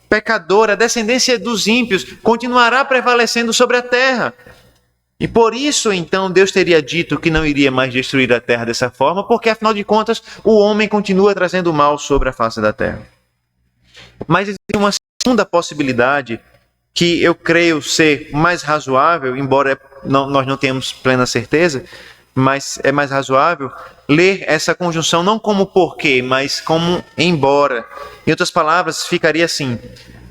pecadora, a descendência dos ímpios continuará prevalecendo sobre a terra. E por isso, então, Deus teria dito que não iria mais destruir a terra dessa forma, porque, afinal de contas, o homem continua trazendo mal sobre a face da terra. Mas existe uma segunda possibilidade que eu creio ser mais razoável, embora nós não tenhamos plena certeza, mas é mais razoável ler essa conjunção não como porquê, mas como embora. Em outras palavras, ficaria assim: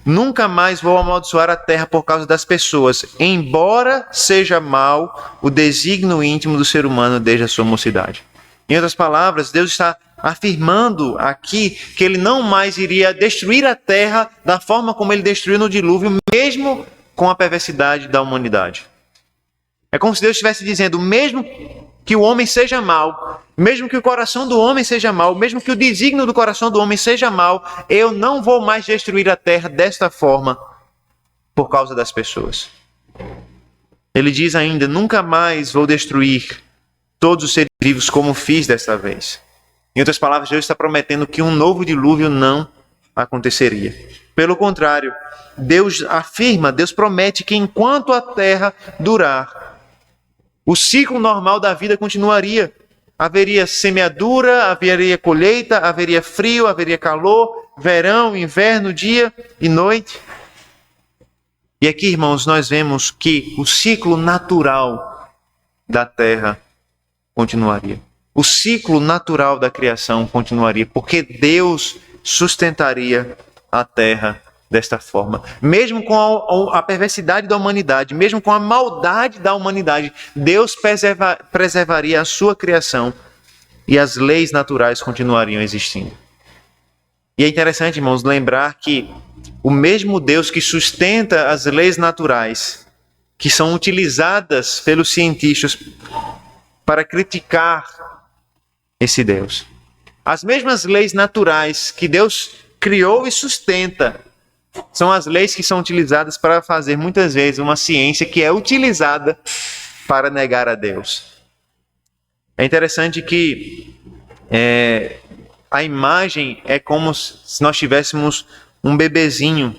nunca mais vou amaldiçoar a terra por causa das pessoas, embora seja mau o desígnio íntimo do ser humano desde a sua mocidade. Em outras palavras, Deus está afirmando aqui que ele não mais iria destruir a terra da forma como ele destruiu no dilúvio, mesmo com a perversidade da humanidade. É como se Deus estivesse dizendo: mesmo que o homem seja mau, mesmo que o coração do homem seja mau, mesmo que o desígnio do coração do homem seja mau, eu não vou mais destruir a terra desta forma por causa das pessoas. Ele diz ainda: nunca mais vou destruir todos os seres vivos como fiz desta vez. Em outras palavras, Deus está prometendo que um novo dilúvio não aconteceria. Pelo contrário, Deus promete que enquanto a terra durar, o ciclo normal da vida continuaria. Haveria semeadura, haveria colheita, haveria frio, haveria calor, verão, inverno, dia e noite. E aqui, irmãos, nós vemos que o ciclo natural da terra continuaria. O ciclo natural da criação continuaria, porque Deus sustentaria a terra desta forma. Mesmo com a perversidade da humanidade, mesmo com a maldade da humanidade, Deus preservaria a sua criação e as leis naturais continuariam existindo. E é interessante, irmãos, lembrar que o mesmo Deus que sustenta as leis naturais, que são utilizadas pelos cientistas para criticar esse Deus. As mesmas leis naturais que Deus criou e sustenta são as leis que são utilizadas para fazer muitas vezes uma ciência que é utilizada para negar a Deus. É interessante que a imagem é como se nós tivéssemos um bebezinho,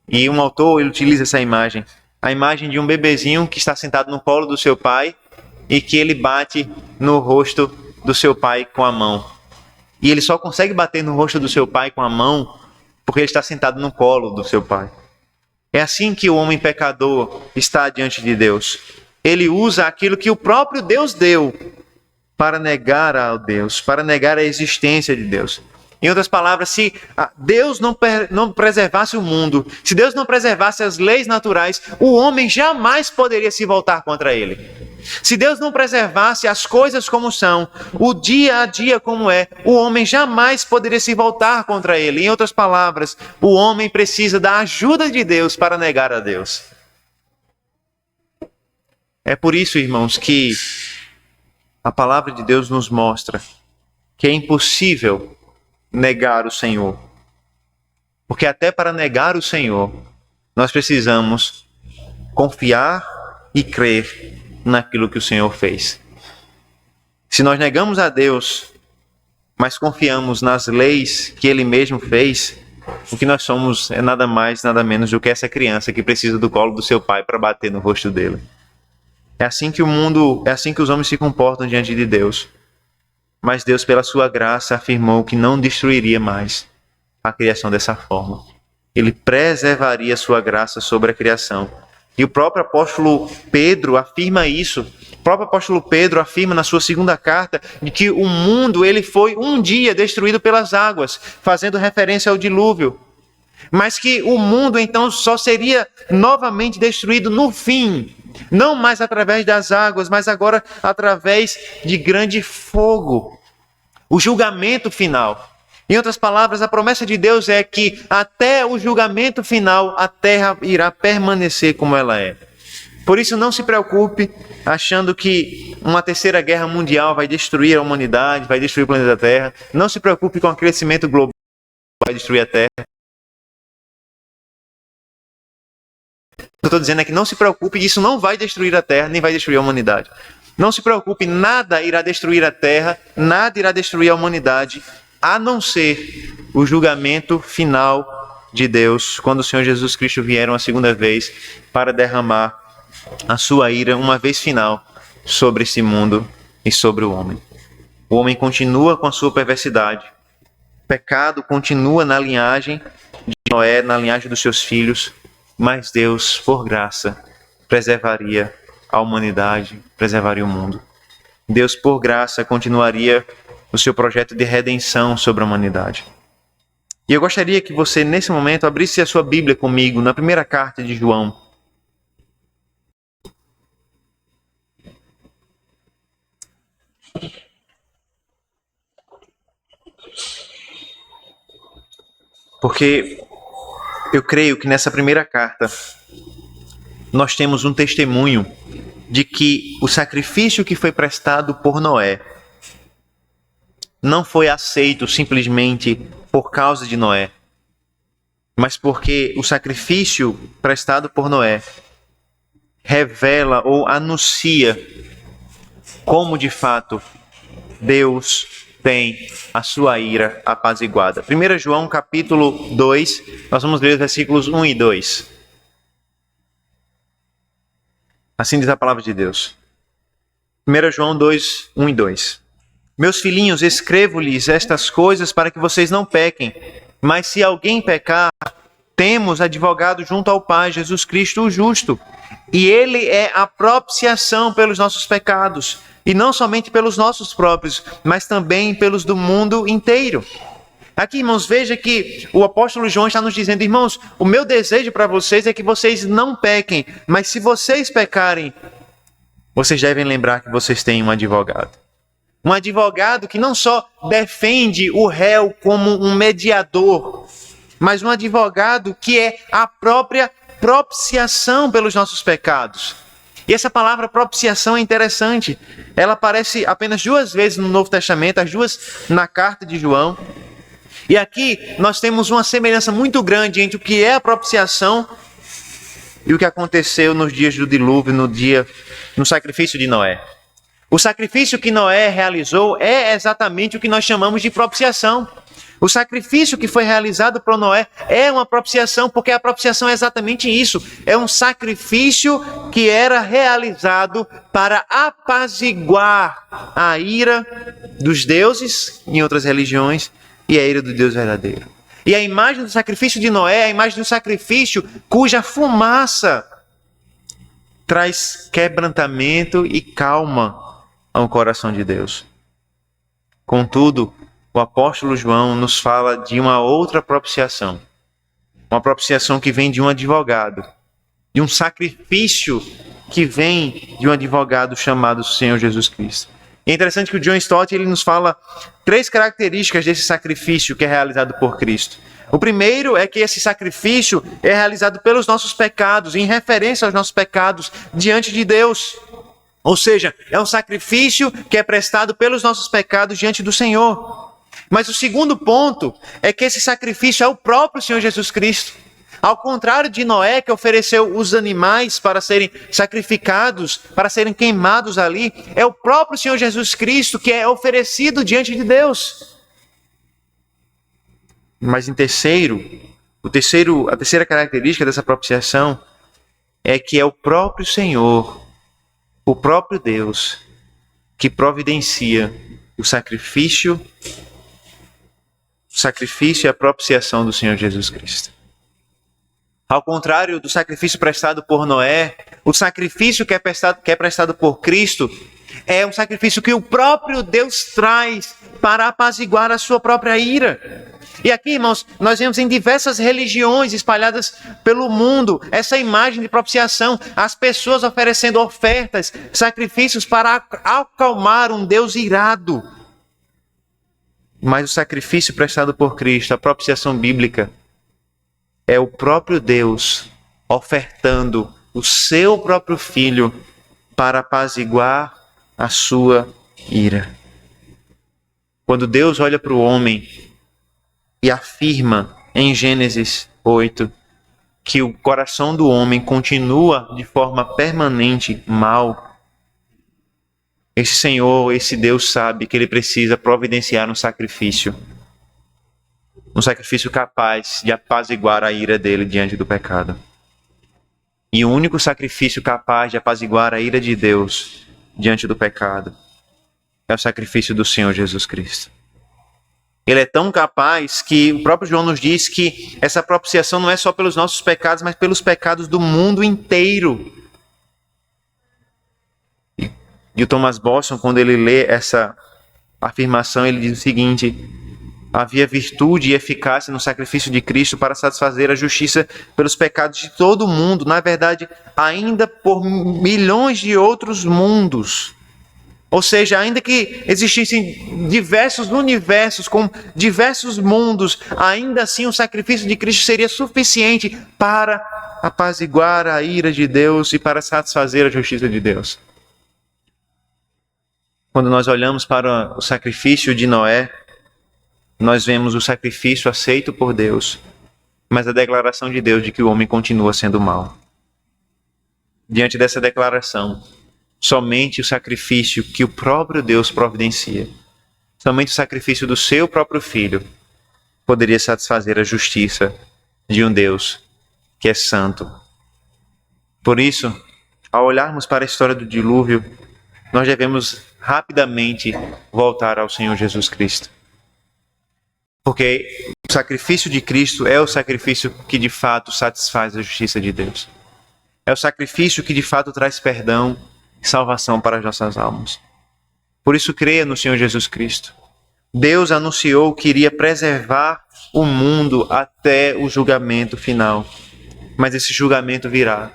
e um autor ele utiliza essa imagem, a imagem de um bebezinho que está sentado no colo do seu pai e que ele bate no rosto do seu pai com a mão. E ele só consegue bater no rosto do seu pai com a mão porque ele está sentado no colo do seu pai. É assim que o homem pecador está diante de Deus. Ele usa aquilo que o próprio Deus deu para negar a Deus, para negar a existência de Deus. Em outras palavras, se Deus não preservasse o mundo, se Deus não preservasse as leis naturais, o homem jamais poderia se voltar contra ele. Se Deus não preservasse as coisas como são, o dia a dia como é, o homem jamais poderia se voltar contra ele. Em outras palavras, o homem precisa da ajuda de Deus para negar a Deus. É por isso, irmãos, que a palavra de Deus nos mostra que é impossível negar o Senhor. Porque até para negar o Senhor, nós precisamos confiar e crer naquilo que o Senhor fez. Se nós negamos a Deus, mas confiamos nas leis que Ele mesmo fez, o que nós somos é nada mais, nada menos do que essa criança que precisa do colo do seu pai para bater no rosto dele. É assim que o mundo, é assim que os homens se comportam diante de Deus. Mas Deus, pela sua graça, afirmou que não destruiria mais a criação dessa forma. Ele preservaria a sua graça sobre a criação. E o próprio apóstolo Pedro afirma isso. O próprio apóstolo Pedro afirma na sua segunda carta de que o mundo ele foi um dia destruído pelas águas, fazendo referência ao dilúvio. Mas que o mundo então só seria novamente destruído no fim. Não mais através das águas, mas agora através de grande fogo. O julgamento final. Em outras palavras, a promessa de Deus é que até o julgamento final a terra irá permanecer como ela é. Por isso não se preocupe achando que uma terceira guerra mundial vai destruir a humanidade, vai destruir o planeta Terra. Não se preocupe com o crescimento global que vai destruir a Terra. O que eu estou dizendo é que não se preocupe, isso não vai destruir a Terra, nem vai destruir a humanidade. Não se preocupe, nada irá destruir a Terra, nada irá destruir a humanidade, a não ser o julgamento final de Deus, quando o Senhor Jesus Cristo vier uma segunda vez para derramar a sua ira, uma vez final, sobre esse mundo e sobre o homem. O homem continua com a sua perversidade. O pecado continua na linhagem de Noé, na linhagem dos seus filhos, mas Deus, por graça, preservaria a humanidade, preservaria o mundo. Deus, por graça, continuaria o seu projeto de redenção sobre a humanidade. E eu gostaria que você, nesse momento, abrisse a sua Bíblia comigo na primeira carta de João. Porque eu creio que nessa primeira carta nós temos um testemunho de que o sacrifício que foi prestado por Noé não foi aceito simplesmente por causa de Noé, mas porque o sacrifício prestado por Noé revela ou anuncia como de fato Deus tem a sua ira apaziguada. 1 João capítulo 2, nós vamos ler os versículos 1 e 2. Assim diz a palavra de Deus. 1 João 2, 1 e 2. Meus filhinhos, escrevo-lhes estas coisas para que vocês não pequem. Mas se alguém pecar, temos advogado junto ao Pai, Jesus Cristo o justo. E Ele é a propiciação pelos nossos pecados. E não somente pelos nossos próprios, mas também pelos do mundo inteiro. Aqui, irmãos, veja que o apóstolo João está nos dizendo, irmãos, o meu desejo para vocês é que vocês não pequem, mas se vocês pecarem, vocês devem lembrar que vocês têm um advogado. Um advogado que não só defende o réu como um mediador, mas um advogado que é a própria propiciação pelos nossos pecados. E essa palavra propiciação é interessante. Ela aparece apenas 2 vezes no Novo Testamento, as 2 na carta de João. E aqui nós temos uma semelhança muito grande entre o que é a propiciação e o que aconteceu nos dias do dilúvio, no sacrifício de Noé. O sacrifício que Noé realizou é exatamente o que nós chamamos de propiciação. O sacrifício que foi realizado por Noé é uma propiciação, porque a propiciação é exatamente isso. É um sacrifício que era realizado para apaziguar a ira dos deuses em outras religiões e a ira do Deus verdadeiro. E a imagem do sacrifício de Noé é a imagem do sacrifício cuja fumaça traz quebrantamento e calma ao coração de Deus. Contudo, o apóstolo João nos fala de uma outra propiciação. Uma propiciação que vem de um advogado. De um sacrifício que vem de um advogado chamado Senhor Jesus Cristo. E é interessante que o John Stott ele nos fala 3 características desse sacrifício que é realizado por Cristo. O primeiro é que esse sacrifício é realizado pelos nossos pecados, em referência aos nossos pecados diante de Deus. Ou seja, é um sacrifício que é prestado pelos nossos pecados diante do Senhor. Mas o segundo ponto é que esse sacrifício é o próprio Senhor Jesus Cristo. Ao contrário de Noé, que ofereceu os animais para serem sacrificados, para serem queimados ali, é o próprio Senhor Jesus Cristo que é oferecido diante de Deus. Mas a terceira característica dessa propiciação é que é o próprio Senhor, o próprio Deus, que providencia o sacrifício e a propiciação do Senhor Jesus Cristo. Ao contrário do sacrifício prestado por Noé, o sacrifício que é prestado por Cristo é um sacrifício que o próprio Deus traz para apaziguar a sua própria ira. E aqui, irmãos, nós vemos em diversas religiões espalhadas pelo mundo essa imagem de propiciação, as pessoas oferecendo ofertas, sacrifícios para acalmar um Deus irado. Mas o sacrifício prestado por Cristo, a propiciação bíblica, é o próprio Deus ofertando o seu próprio Filho para apaziguar a sua ira. Quando Deus olha para o homem e afirma em Gênesis 8 que o coração do homem continua de forma permanente mau, esse Senhor, esse Deus sabe que ele precisa providenciar um sacrifício capaz de apaziguar a ira dele diante do pecado. E o único sacrifício capaz de apaziguar a ira de Deus diante do pecado é o sacrifício do Senhor Jesus Cristo. Ele é tão capaz que o próprio João nos diz que essa propiciação não é só pelos nossos pecados, mas pelos pecados do mundo inteiro. E o Thomas Boston, quando ele lê essa afirmação, ele diz o seguinte: havia virtude e eficácia no sacrifício de Cristo para satisfazer a justiça pelos pecados de todo o mundo, na verdade, ainda por milhões de outros mundos. Ou seja, ainda que existissem diversos universos com diversos mundos, ainda assim o sacrifício de Cristo seria suficiente para apaziguar a ira de Deus e para satisfazer a justiça de Deus. Quando nós olhamos para o sacrifício de Noé, nós vemos o sacrifício aceito por Deus, mas a declaração de Deus de que o homem continua sendo mau. Diante dessa declaração, somente o sacrifício que o próprio Deus providencia, somente o sacrifício do seu próprio Filho, poderia satisfazer a justiça de um Deus que é santo. Por isso, ao olharmos para a história do dilúvio, nós devemos rapidamente voltar ao Senhor Jesus Cristo. Porque o sacrifício de Cristo é o sacrifício que de fato satisfaz a justiça de Deus. É o sacrifício que de fato traz perdão e salvação para as nossas almas. Por isso, creia no Senhor Jesus Cristo. Deus anunciou que iria preservar o mundo até o julgamento final. Mas esse julgamento virá.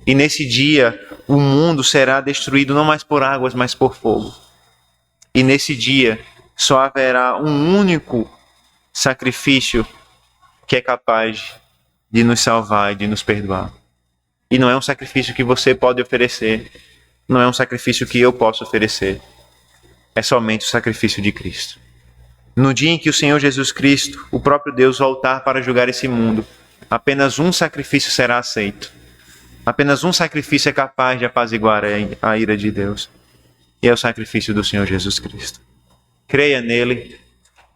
E nesse dia, o mundo será destruído não mais por águas, mas por fogo. E nesse dia só haverá um único sacrifício que é capaz de nos salvar e de nos perdoar. E não é um sacrifício que você pode oferecer, não é um sacrifício que eu posso oferecer. É somente o sacrifício de Cristo. No dia em que o Senhor Jesus Cristo, o próprio Deus, voltar para julgar esse mundo, apenas um sacrifício será aceito. Apenas um sacrifício é capaz de apaziguar a ira de Deus. E é o sacrifício do Senhor Jesus Cristo. Creia nele,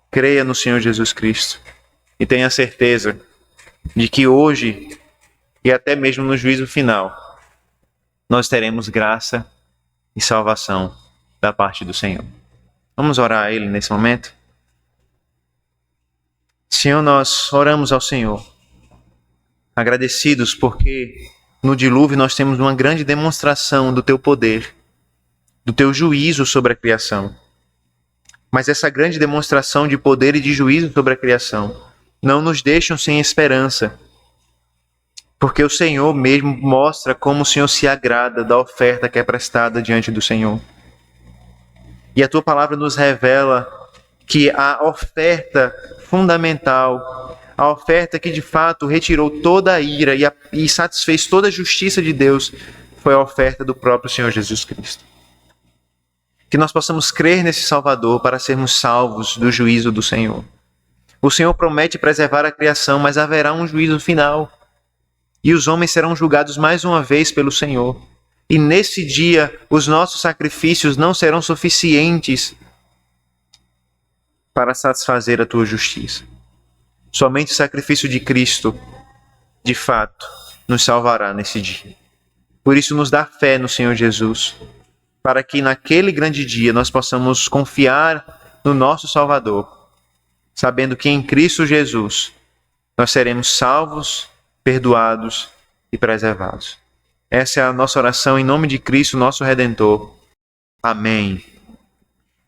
creia no Senhor Jesus Cristo e tenha certeza de que hoje e até mesmo no juízo final nós teremos graça e salvação da parte do Senhor. Vamos orar a Ele nesse momento? Senhor, nós oramos ao Senhor, agradecidos porque no dilúvio nós temos uma grande demonstração do Teu poder, do Teu juízo sobre a criação. Mas essa grande demonstração de poder e de juízo sobre a criação não nos deixam sem esperança, porque o Senhor mesmo mostra como o Senhor se agrada da oferta que é prestada diante do Senhor. E a Tua palavra nos revela que a oferta fundamental, a oferta que de fato retirou toda a ira e satisfez toda a justiça de Deus, foi a oferta do próprio Senhor Jesus Cristo. Que nós possamos crer nesse Salvador para sermos salvos do juízo do Senhor. O Senhor promete preservar a criação, mas haverá um juízo final. E os homens serão julgados mais uma vez pelo Senhor. E nesse dia, os nossos sacrifícios não serão suficientes para satisfazer a Tua justiça. Somente o sacrifício de Cristo, de fato, nos salvará nesse dia. Por isso, nos dá fé no Senhor Jesus, para que naquele grande dia nós possamos confiar no nosso Salvador, sabendo que em Cristo Jesus nós seremos salvos, perdoados e preservados. Essa é a nossa oração em nome de Cristo, nosso Redentor. Amém.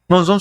Nós vamos